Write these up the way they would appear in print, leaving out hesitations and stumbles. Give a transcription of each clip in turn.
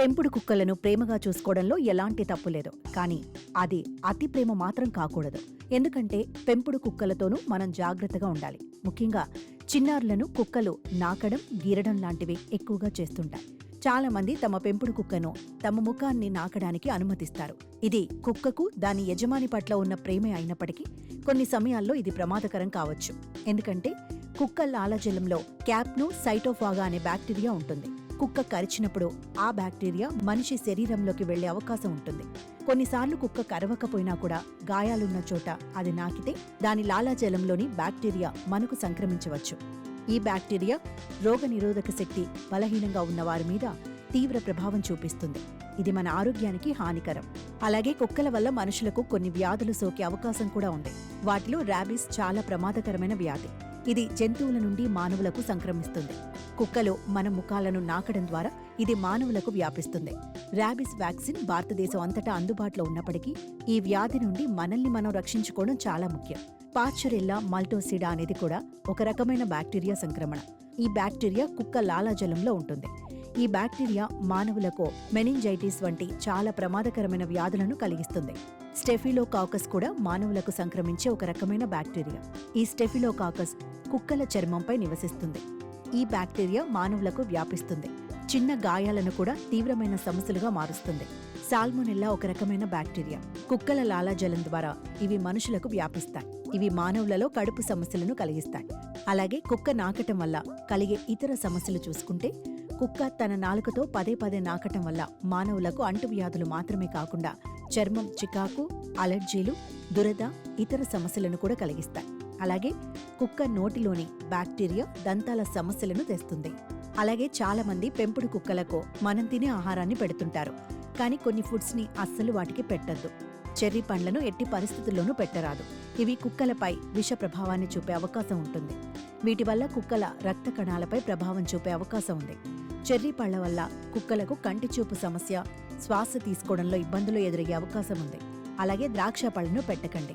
పెంపుడు కుక్కలను ప్రేమగా చూసుకోవడంలో ఎలాంటి తప్పు లేదు. కానీ అది అతి ప్రేమ మాత్రం కాకూడదు. ఎందుకంటే పెంపుడు కుక్కలతోనూ మనం జాగ్రత్తగా ఉండాలి. ముఖ్యంగా చిన్నారులను కుక్కలు నాకడం, గీరడం లాంటివి ఎక్కువగా చేస్తుంటాయి. చాలా మంది తమ పెంపుడు కుక్కను తమ ముఖాన్ని నాకడానికి అనుమతిస్తారు. ఇది కుక్కకు దాని యజమాని పట్ల ఉన్న ప్రేమే అయినప్పటికీ కొన్ని సమయాల్లో ఇది ప్రమాదకరం కావచ్చు. ఎందుకంటే కుక్క లాలాజలంలో క్యాప్ను సైటోఫాగా అనే బ్యాక్టీరియా ఉంటుంది. కుక్క కరిచినప్పుడు ఆ బ్యాక్టీరియా మనిషి శరీరంలోకి వెళ్లే అవకాశం ఉంటుంది. కొన్నిసార్లు కుక్క కరవకపోయినా కూడా గాయాలున్న చోట అది నాకితే దాని లాలాజలంలోని బ్యాక్టీరియా మనకు సంక్రమించవచ్చు. ఈ బ్యాక్టీరియా రోగనిరోధక శక్తి బలహీనంగా ఉన్న వారి మీద తీవ్ర ప్రభావం చూపిస్తుంది. ఇది మన ఆరోగ్యానికి హానికరం. అలాగే కుక్కల వల్ల మనుషులకు కొన్ని వ్యాధులు సోకే అవకాశం కూడా ఉంది. వాటిలో ర్యాబీస్ చాలా ప్రమాదకరమైన వ్యాధి. ఇది జంతువుల నుండి మానవులకు సంక్రమిస్తుంది. కుక్కలు మన ముఖాలను నాకడం ద్వారా ఇది మానవులకు వ్యాపిస్తుంది. ర్యాబీస్ వ్యాక్సిన్ భారతదేశం అంతటా అందుబాటులో ఉన్నప్పటికీ ఈ వ్యాధి నుండి మనల్ని మనం రక్షించుకోవడం చాలా ముఖ్యం. పాశ్చరెల్లా మల్టోసిడా అనేది కూడా ఒక రకమైన బ్యాక్టీరియా సంక్రమణ. ఈ బ్యాక్టీరియా కుక్క లాలాజలంలో ఉంటుంది. ఈ బ్యాక్టీరియా మానవులకు మెనింజైటిస్ వంటి చాలా ప్రమాదకరమైన వ్యాధులను కలిగిస్తుంది. స్టెఫిలోకాకస్ కూడా మానవులకు సంక్రమించే ఒక రకమైన బ్యాక్టీరియా. ఈ స్టెఫిలోకాకస్ కుక్కల చర్మంపై నివసిస్తుంది. ఈ బ్యాక్టీరియా మానవులకు వ్యాపిస్తుంది. చిన్న గాయాలను కూడా తీవ్రమైన సమస్యలుగా మారుస్తుంది. సాల్మొనెల్లా ఒక రకమైన బ్యాక్టీరియా. కుక్కల లాలాజలం ద్వారా ఇవి మనుషులకు వ్యాపిస్తాయి. ఇవి మానవులలో కడుపు సమస్యలను కలిగిస్తాయి. అలాగే కుక్క నాకటం వల్ల కలిగే ఇతర సమస్యలు చూసుకుంటే కుక్క తన నాలుకతో పదే పదే నాకటం వల్ల మానవులకు అంటువ్యాధులు మాత్రమే కాకుండా చర్మం చికాకు, అలర్జీలు, దురద, ఇతర సమస్యలను కూడా కలిగిస్తాయి. అలాగే కుక్క నోటిలోని బ్యాక్టీరియా దంతాల సమస్యలను తెస్తుంది. అలాగే చాలా మంది పెంపుడు కుక్కలకు మనం తినే ఆహారాన్ని పెడుతుంటారు. కానీ కొన్ని ఫుడ్స్ ని అస్సలు వాటికి పెట్టద్దు. చెర్రీ పండ్లను ఎట్టి పరిస్థితుల్లోనూ పెట్టరాదు. ఇవి కుక్కలపై విష ప్రభావాన్ని చూపే అవకాశం ఉంటుంది. వీటి వల్ల కుక్కల రక్త కణాలపై ప్రభావం చూపే అవకాశం ఉంది. చెర్రీ పళ్ల వల్ల కుక్కలకు కంటి చూపు సమస్య, శ్వాస తీసుకోవడంలో ఇబ్బందులు ఎదురయ్యే అవకాశం ఉంది. అలాగే ద్రాక్ష పళ్లను పెట్టకండి.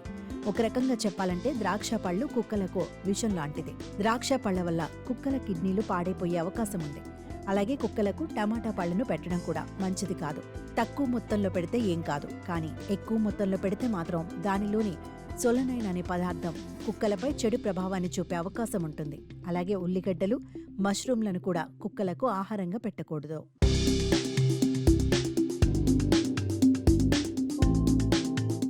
ఒక రకంగా చెప్పాలంటే ద్రాక్ష పళ్ళు కుక్కలకు విషం లాంటిది. ద్రాక్ష పళ్ల వల్ల కుక్కల కిడ్నీలు పాడైపోయే అవకాశం ఉంది. అలాగే కుక్కలకు టమాటా పళ్లను పెట్టడం కూడా మంచిది కాదు. తక్కువ మొత్తంలో పెడితే ఏం కాదు, కానీ ఎక్కువ మొత్తంలో పెడితే మాత్రం దానిలోని సొలనైన్ అనే పదార్థం కుక్కలపై చెడు ప్రభావాన్ని చూపే అవకాశం ఉంటుంది. అలాగే ఉల్లిగడ్డలు, మష్రూమ్లను కూడా కుక్కలకు ఆహారంగా పెట్టకూడదు.